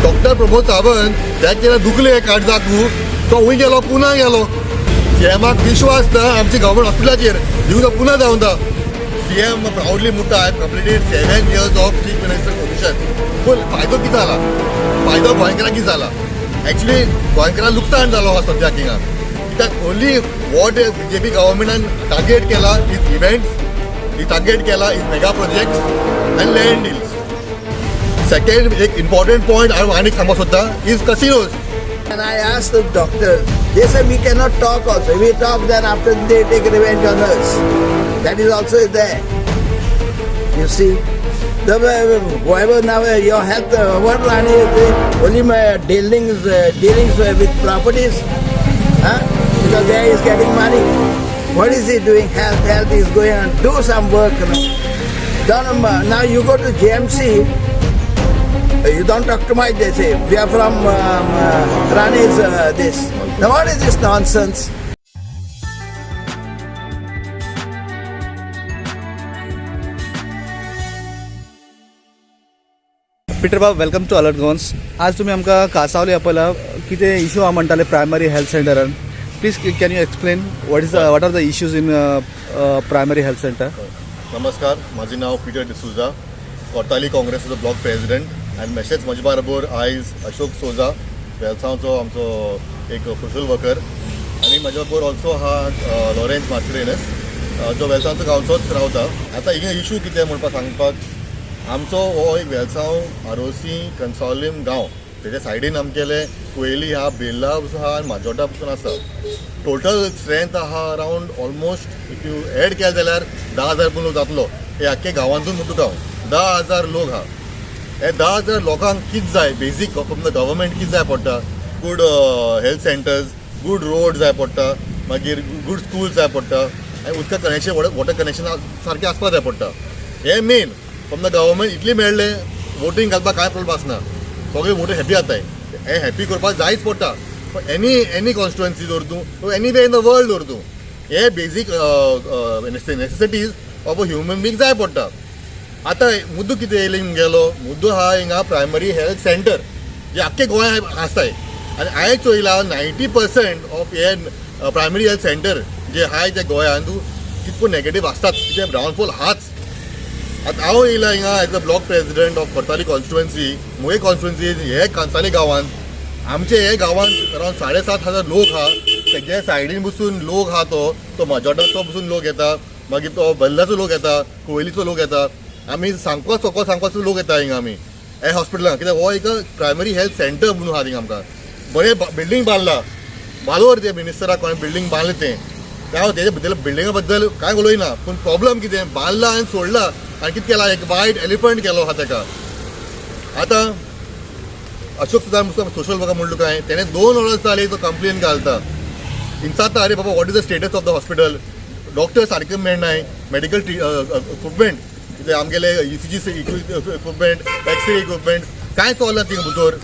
Doctor Pramod Sawant त्याक केला दुखले काळजाकू तो हूंय गेलो पुना गेलो सीएमाक विश्वास ना आमची गव्हर्मेंट हॉस्पिटलाचेर दिवं तो पुना जावन सीएम प्राऊडली म्हणटा I completed 7 years of chief minister position पूण फायदो कितें जाला फायदो गोंयकारांक कितें जाला एक्चुअली गोंयकारांक लुकसाण जालो हा सद्याक हिंगा कित्याक ओन्ली वॉट बीजेपी गव्हर्मेंटान टार्गेट केला इज इव्हेंट्स टार्गेट केला is mega projects end land deals second एक इम्पॉर्टंट पॉइंट हांव आनीक सांगपाक सोदता is casinos. And I asked the doctor, they said we cannot talk also. If we talk, then after they take revenge on us. That is also there. You see, whoever now your health, what only my dealings with properties, huh? Because there is getting money. What is he doing? Health is going on. Do some work. Now you go to JMC. You don't talk to my, they say. We are from Rani's this. Now what is this nonsense? पिटर बाब, welcome to alert Goans. आज तुम्ही आमकां कासावली आपयला कितें issue हा म्हणटाले primary health सेंटरान. Please can you explain what are the issues in primary health centre? नमस्कार, माझे नाव पीटर डिसूजा, कोर्ताली काँग्रेसाचो ब्लॉक प्रेसिडेंट आनी मेसेज म्हजे बरोबर आयज अशोक सोजा वेलसांवचो आमचो एक सोशल वर्कर आनी म्हजे बरोबर ऑल्सो हा लॉरेन्स मार्सिलेनस जो वेलसांवचो गांवचोच रावता. आतां हिंगा इश्यू कितें म्हणपाक सांगपाक आमचो हो एक वेलसांव आरोसी कन्सॉलिम गांव तेजे सायडीन आमगेले कोयली आहा, बेल्ला पसून आहा आनी माजोड्डा पसून आसा. टोटल स्ट्रेंथ आहा around almost if you add केले जाल्यार 10,000 लोक जातलो. हे आख्खे गांवांतून म्हणटा हांव 10,000 लोक आहा. हे 10,000 लोकांक कितें जाय बेजीक फ्रॉम द गव्हर्मेंट कितें जाय पडटा? Good health centres, good road जाय पडटा, मागीर गूड स्कूल्स जाय पडटा आनी उदका कनेक्शन वॉटर कनेक्शन सारकें आसपाक जाय पडटा. हे मेन फ्रॉम द गव्हर्मेंट इतली मेळ्ळे वोटींग घालपाक कांय प्रॉब्लम आसना. सगळे वोटर हॅपी जाताय. हे हॅपी करपाक जायच पडटा. एनी कॉन्स्टिट्युएन्सी दवरतूं any way in the world दवरतूं हे basic necessities of a human being जाय पडटा. आतां मुद्दो कितें येयलो गेलो मुद्दो हा हिंगा प्रायमरी हेल्थ सेंटर जे आख्खे गोंयांत आसाय आनी हांवें चोयलां 90% ऑफ हे प्रायमरी हेल्थ सेंटर जे आहाय ते गोंयांत कितको नेगेटीव आसतात कितें डावनफॉल हाच. आतां हांव येयला हिंगा as a block president of Curtorim constituency. मुगे कॉन्स्टिट्युएन्सी हे कांसाले गांवांत आमचे हे गांवांत अरावंड 7,500 लोक आहा. तेजे सायडीन बसून लोक आहा तो माजोड्डाचो बसून लोक येता, मागीर तो बेल्लाचो लोक येता, कोयलीचो लोक येता. आमी सांगपाचो लोक येता हिंगा आमी हे हॉस्पिटलांत कित्याक हो एक प्रायमरी हेल्थ सेंटर म्हणून आहा थिंगा आमकां. बरें बिल्डींग बांदला बालोर ते मिनिस्टराक कोणें बिल्डींग बांदलें तें हांव तेजे बद्दल बिल्डिंगा बद्दल कांय उलयना. पूण प्रॉब्लम कितें बांदला आनी सोडला आनी कितें केला एक वायट एलिफंट केलो आहा तेका. आतां अशोक सुदार सोशल वर्कर म्हणलो काय तेणें 2 वर्सां जालीं तो कंप्लेन घालता. विचारता अरे बाबा what is the status of the hospital. Doctor सारके मेळनाय, मेडिकल इक्विपमेंट कितें आमगेले ECG इक्विपमेंट, एक्सरे इक्विपमेंट कांय चलना थिंगा भितर.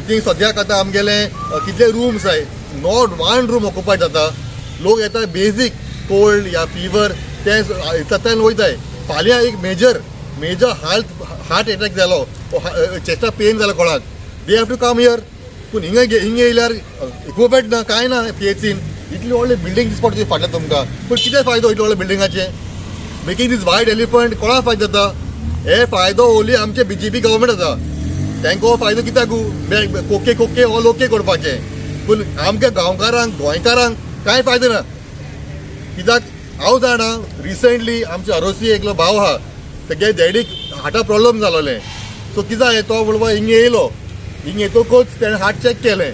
थिंग सद्याक आतां आमगेले कितले रूम्स जाय नॉट 1 रूम ऑक्युपायड जाता. लोक येता बेजीक कोल्ड या फिवर ते तातूंत वयताय. फाल्यां एक मेजर हार्ट एटॅक जालो, चेस्टा पेन जालो कोणाक, they have to come here. पूण हिंगा येयल्यार इक्विपमेंट ना कांय ना. PHCन इतली व्हडली बिल्डींग दिसता पडटा फाटल्यान तुमकां. पूण कितें फायदो इतल्या व्हडल्या बिल्डिंगाचे? मेकिंग दीस वायट एलिफंट कोणाक फायदो जाता? हे फायदो ओन्ली आमचे BJP गव्हर्मेंट जाता. तांकां हो फायदो कित्याक कोके ऑल ओके करपाचे. पूण आमच्या गांवकारांक गोंयकारांक कांय फायदो ना. कित्याक हांव जाणा रिसंटली आमच्या अरोसी एकलो भाव आहा तेगे डॅडीक हार्टा प्रॉब्लम जालोलें. सो कितें जालें तो म्हणपा हिंगा येयलो. हिंगा येतकूच तेणें हार्ट चॅक केलें.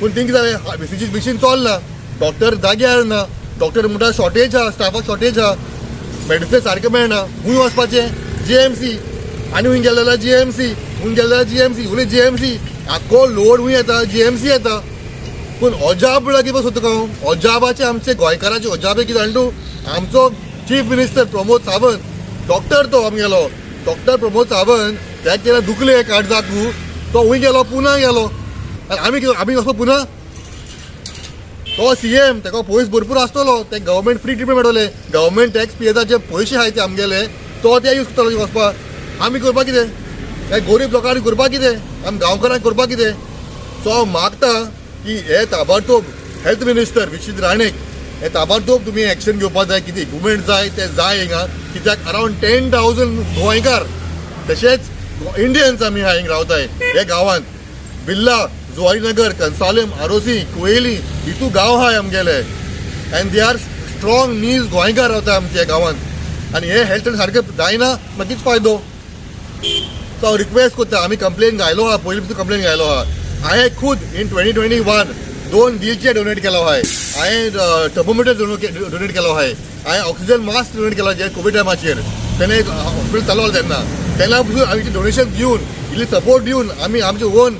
पूण थिंग कितें जालें BCG मशीन चलना, डॉक्टर जाग्यार ना. डॉक्टर म्हणटा शॉर्टेज आहा, स्टाफाक शॉर्टेज आहा, मेडिसीन सारकें मेळना. खूंय वचपाचें? JMC. आनी खूंय गेले जाल्यार JMC, खूंय गेले जाल्यार JMC, उलय JMC. आख्खो लोड खूंय येता JMC येता. पूण अजाप म्हणल्यार कितें सोदता हांव अजापाचे आमचे गोंयकाराचे अजाप कितें जाणा तूं? आमचो chief minister Pramod Sawant doctor तो आमगेलो डॉक्टर प्रमोद सावंत त्याक केला दुखले काळजाकू तो हूंय गेलो पुना गेलो. आमी वचपा पुना? तो CM तेका पयस भरपूर आसतलो. ते गव्हर्मेंट फ्री ट्रिटमेंट मेळटले. गव्हर्मेंट टॅक्स पेयर्साचे पयशे आहाय ते आमगेले तो ते यूज करतलो वचपाक. आमी करपाक कितें? काय गरीब लोकांनी करपा कितें आमी गांवकारांक करपा कितें सो हांव मागता की हे ताबडतोब हेल्थ मिनिस्टर विश्वित राणेक हे ताबडतोब तुमी एक्शन घेवपाक जाय कितें इक्विपमेंट जाय ते जाय हिंगा कित्याक अरावंड 10,000 गोंयकार तशेंच इंडियन्स आमी हिंगा रावताय हे गांवांत बिल्ला जुवारीनगर कन्सालेम आरोसी कुवेली हितू गांव आहाय आमगेले एन्ड दे आर स्ट्रॉंग नीज गोंयकार रावता आमच्या गांवांत आनी हे हेल्थ सारकें जायना मागीर कितें फायदो सो हांव रिक्वेस्ट करता आमी कंप्लेन घायलो आहा पयलीं पासून कंप्लेन घायलो आहा हांवें खुद इन 2021 2 व्हीलचेअर डोनेट केलो आहाय हांवें टर्मोमीटर डोनेट केलो आहाय हांवें ऑक्सिजन मास्क डोनेट केलो जे कोवीड टायमाचेर तेन्ना एक हॉस्पिटल चालवलो तेन्ना पसून आमी डोनेशन दिवन इल्ली सपोर्ट दिवन आमी आमचे ओन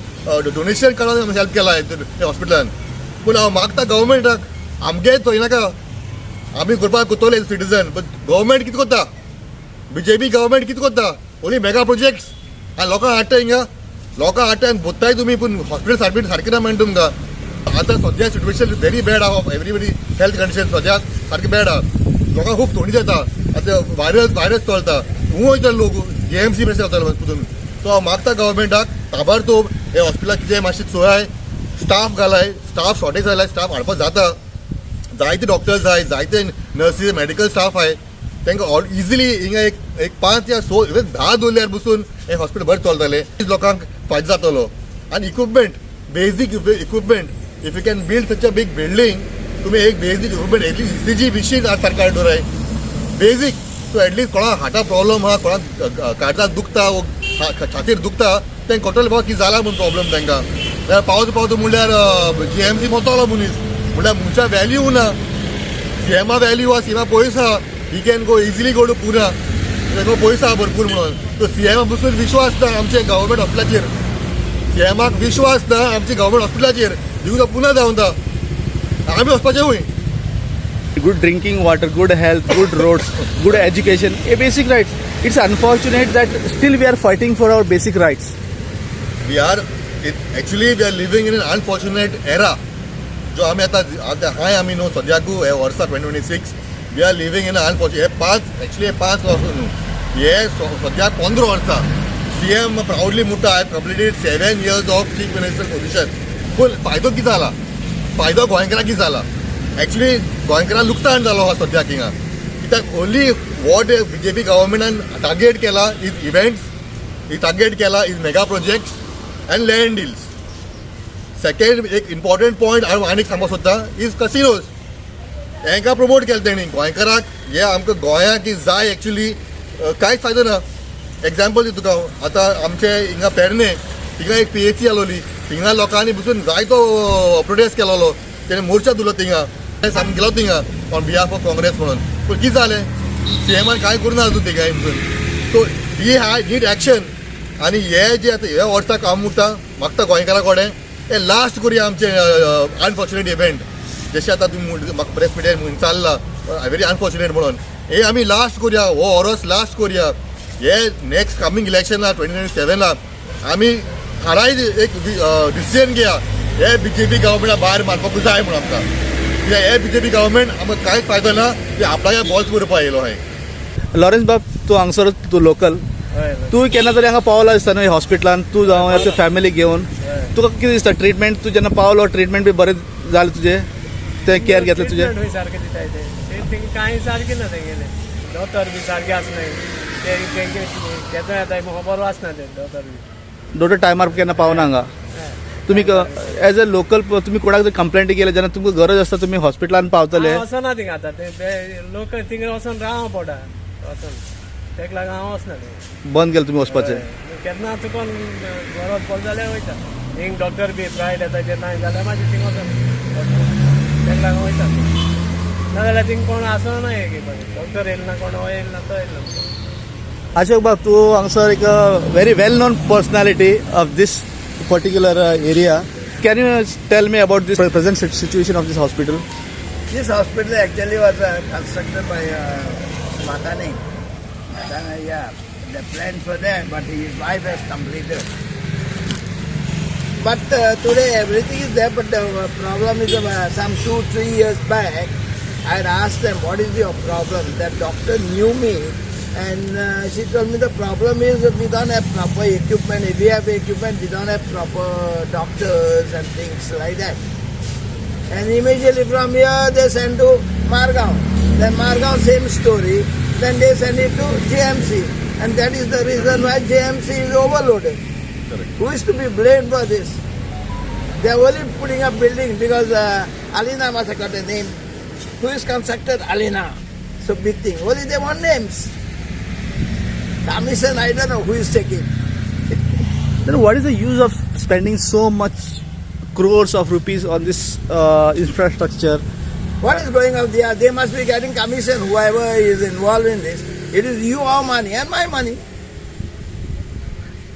डोनेशन काडून आमी हेल्प केला त्या हॉस्पिटलान पूण हांव मागता गव्हर्मेंटाक आमगे थंय नाका आमी करपाक कोतोले सिटीजन बट गव्हर्मेंट कितें करता बीजेपी गव्हर्मेंट कितें करता ओन्ली मेगा प्रोजेक्ट्स आनी लोकांक हाडटा हिंगा लोकांक हाडटा आनी बोत्ताय तुमी पूण हॉस्पिटल सारकें ना म्हणटा तुमकां आतां सद्या सिट्युएशन व्हेरी बॅड आहा एवरीबडी हेल्थ कंडिशन सद्या सारकें बॅड आहा लोकांक खूब थोडी जाता आतां वायरस चलता खूब वयता लोक JMC पेशंट जातालो तितून सो हांव मागता गव्हर्मेंटाक ताबडतोब हे हॉस्पिटलाक कितें मातशें सोयाय स्टाफ घालाय स्टाफ शॉर्टेज जालाय स्टाफ हाडपाक जाता जायते डॉक्टर्स जाय जायते नर्सीस मेडिकल स्टाफ आहे तांकां इजिली हिंगा एक 5 या 6 इवन 10 दवरल्यार बसून हे हॉस्पिटल बरें चलतलें लोकांक फायदो जातलो आनी equipment basic equipment if you can build such a big building तुम्ही एक basic equipment at least ECG machine सरकार दवराय बेजीक सो एटलीस्ट कोणाक हार्टा प्रॉब्लम आहा कोणाक काळजाक दुखता छातीर दुखता तेंका कळटलें बाबा कितें जाला म्हूण प्रॉब्लम तांकां जाल्यार पावता म्हणल्यार JMC मोतलो मनीस म्हणल्यार मनशा वॅल्यू ना सीएमा वॅल्यू आहा सीएमा पयस आहा he can go easily go to Pune ताका पयस आहा भरपूर म्हणून तो सीएमा बसून विश्वास ना आमचे गव्हर्मेंट हॉस्पिटलाचेर सीएमाक विश्वास ना आमच्या गव्हर्मेंट हॉस्पिटलाचेर दिवता पुना जावता आमी वचपाचें हूंय Good drinking water, good health, good roads, good education, a basic rights. It's unfortunate that still we are fighting for our basic rights. we are living in an unfortunate era जो आमी आतां हाय आमी न्हू सद्याकू हे वर्सा 2026 we are living in unfortunate हे 5 वर्सां न्हू हे सद्याक 15 वर्सां CM प्राउडली म्हणटा I completed 7 years of chief minister position पूण फायदो कितें जाला फायदो गोंयकारांक कितें जाला एक्चुली गोंयकारांक लुकसाण जालो आहा सद्याक हिंगा कित्याक ओन्ली वॉट BJP गव्हर्मेंटान टार्गेट केला इज इव्हेंट्स टार्गेट केला is mega projects and land deals second एक इम्पॉर्टंट पॉयंट हांव आनीक सांगपाक सोदता इज कसिनोज हांकां प्रमोट केलें तेणी गोंयकाराक हे आमकां गोंयाक जाय एक्चुली कांयच फायदो ना एग्जाम्पल दिता तुका आतां आमचे हिंगा पेडणे थिंगा एक PHC आलोली थिंगा लोकांनी बसून जायतो प्रोटेस्ट केलोलो तेणे मोर्चा दिलो थिंगा आमी गेलो थिंगा ऑन बिहाफ ऑफ काँग्रेस म्हणून पूण कितें जालें CMान कांय करुना अजून थिंगा बसून सो ही नीड एक्शन आनी हे जे आतां हे वर्साक हांव मागता गोंयकारां कडेन हे लास्ट करुया आमचे अनफॉर्च्युनेट इव्हेंट जशें आतां तुमी म्हाका प्रेस मिडियार म्हणून चालला व्हेरी अनफॉर्च्युनेट म्हणून हे आमी लास्ट करुया हो ऑरस लास्ट करुया हे नेक्स्ट कमिंग इलेक्शना 2027 आमी थाराय एक डिसिजन घेया हे BJP गव्हर्मेंटा भायर मारपाक जाय म्हणून आमकां कित्याक हे BJP गव्हर्मेंट आमकां कांयच फायदो ना की आपल्याक बॉल्स करपा येयलो हाय लॉरेन्स बाब तूं हांगसर तूं लोकल तूं केन्ना तरी हांगा पावला दिसता न्हू हॉस्पिटलान तूं जावं फॅमिली घेवन तुका कितें दिसता ट्रिटमेंट तूं जेन्ना पावलो ट्रिटमेंट बी बरें जालें तुजें तें केअर घेतलें तुजें सारकें दिताय ते कांय सारकें ना तेंगेलें दोतोर बी सारकें आसनाय ते केदो येताय म्हाका बरो आसना ते दोतोर बी डॉक्टर टायमार केन्ना पावना हांगा तुमी एज अ लोकल तुमी कोणाक जर कंप्लेंट केले जेन्ना तुमकां गरज आसता तुमी हॉस्पिटलान पावतले वचना थिंगा आतां ते लोक थिंगा वचोन रावं पडटा वचोन तेका लागून हांव वचना बंद केलें तुमी वचपाचें केन्ना चुकोन गरज पडली जाल्यार वयता हिंग डॉक्टर बी प्रायवेट येता जे ना जाल्यार मागीर थिंग वचना तेका लागून वयता नाजाल्यार थिंग कोण आसना हे डॉक्टर येयलो ना कोण येयलो ना तो येयलो ना अशोक बाब तूं हांगसर एक very well known personality of this particular area. Can you tell me about this present situation of this hospital? This hospital actually was constructed by Matani. Yeah, the plans were there, but his wife has completed. But today everything is there, but the problem is some 2-3 years back, I had asked them, what is your problem? That doctor knew me And she told me the problem is that we don't have proper equipment. If we have equipment, we don't have proper doctors and things like that. And immediately from here, they send to Margaon. Then Margaon, same story. Then they send it to JMC. And that is the reason why JMC is overloaded. Correct. Who is to be blamed for this? They are only putting up building because Alina must have got a name. Who is constructed? Alina. So big thing. Only they want names. Commission, I don't know who is taking. Then what is the use of spending so much crores of rupees on this infrastructure? What is going on there? They must be getting commission, whoever is involved in this. It is your money and my money.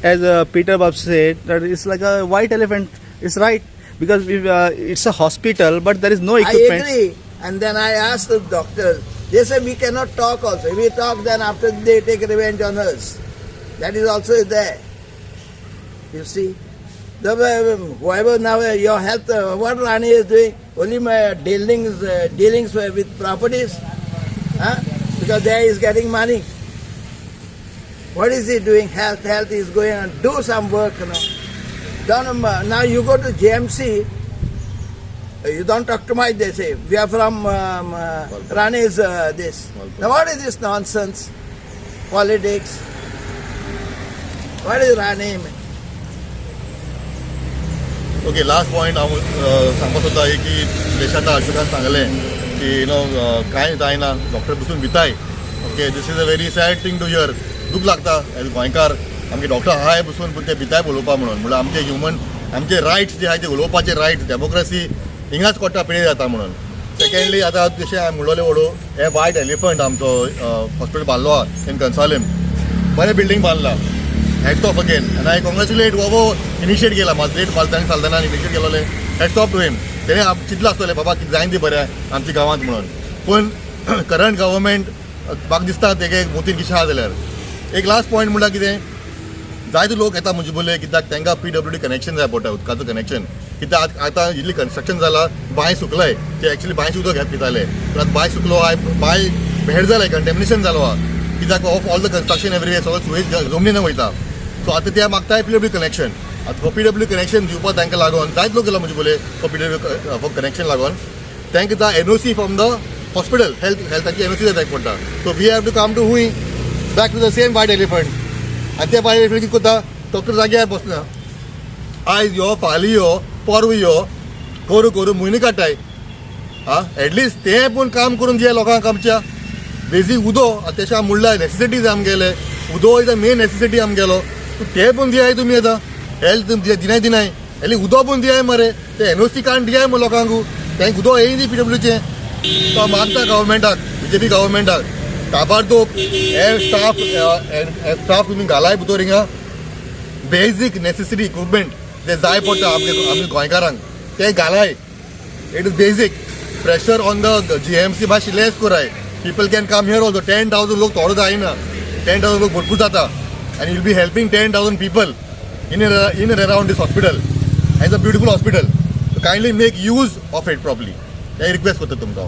As Peter Bob said, that it's like a white elephant. It's right because it's a hospital, but there is no equipment. I agree. And then I asked the doctors. They say we cannot talk also. If we talk, then after they take revenge on us. That is also there. You see? Whoever now your health, what Rani is doing, only my dealings with properties. Huh? Because there is getting money. What is he doing? Health is going on. Do some work now. Now you go to JMC, you don't talk to my, they say. We are from Rani's this. Now what is this nonsense? Politics. What is Rani? Okay last point हांव सांगपाक सोदता की देशांत अशोकान सांगलें की कांय जायना doctor बसून भिताय okay this is a very sad thing to hear दूख लागता एज गोंयकार आमगे डॉक्टर आहाय बसून पूण ते भिताय उलोवपाक म्हणून आमचे ह्युमन आमचे रायट्स जे आहाय ते उलोवपाचे रायट्स डेमोक्रेसी हिंगाच कोट्टा पिळे जाता म्हणून सेकंडली आतां जशें हांवें म्हणलोलें ओडू हे वायट एलिफंट आमचो हॉस्पिटल बांदलो आहा इन कन्सालेम बरें बिल्डींग बांदला heads of again and I congratulate वो इनिशिएट केला म्हाजो लेट पालतांनी चलतना इनिशिएट केलोले हेड्स ऑफ टू हिम तेणे चिंतला आसतलें बाबा कितें जायन ती बरें आमच्या गांवांत म्हणून पूण करंट गव्हर्मेंट म्हाका दिसता तेगे मोतीन किशें आहा जाल्यार एक लास्ट पॉयंट म्हणल्यार कितें जायते लोक येता म्हणजे बोले कित्याक तांकां PWD कनेक्शन जाय पडटा उदकाचो कनेक्शन कित्याक आतां इल्ली कन्स्ट्रक्शन जाला बांय सुकलाय ते एक्चुअली बांयचे उदक घेत पिताले पूण आतां बांय सुकलो आय बांय भेट जालाय कंटेमिनेशन जालो आहा कित्याक of all the construction everywhere सगळो सुवेज जमनीन वयता सो आतां ते मागताय PWD कनेक्शन आतां PWD कनेक्शन दिवपाक तांकां लागून जायत लोक गेला म्हणजे बोले PWD कनेक्शन लागून तांकां जाय NOC फ्रॉम द हॉस्पिटल हेल्थाची NOC जाय तांकां पडटा so we have to come to हूय back to the same white elephant आनी ते वायट एलिफंट कितें करता डॉक्टर जाग्यार बसना आयज यो फाल्यां यो परवा यो करू करू म्हयने काडटाय आं एटलिस्ट तें पूण काम करून दिया लोकांक आमच्या बेजीक उदो आतां तेशें हांव म्हणल्यार नेसेसिटीज आमगेले उदो इज द मेन नेसेसिटी आमगेलो ते पूण दियाय तुमी आतां हेल्थ दिनाय एली उदो पूण दियाय मरे ते NOC काण दियाय मग लोकांक तांकां उदो येय न्ही PWDचें तो हांव मागता गव्हर्मेंटाक BJP गव्हर्मेंटाक ताबडतोब हे स्टाफ तुमी घालाय भितर हिंगा बेजीक नेसेसिटी इक्विपमेंट जे जाय पडटा आमी गोंयकारांक ते घालाय it is basic pressure on the JMC मातशी लेस कोराय people can come here also 10,000 लोक थोडो जायना 10,000 लोक भरपूर जाता and you'll be helping 10,000 people in and around this hospital. It's a beautiful hospital. So kindly make use of it properly. I request for तुमकां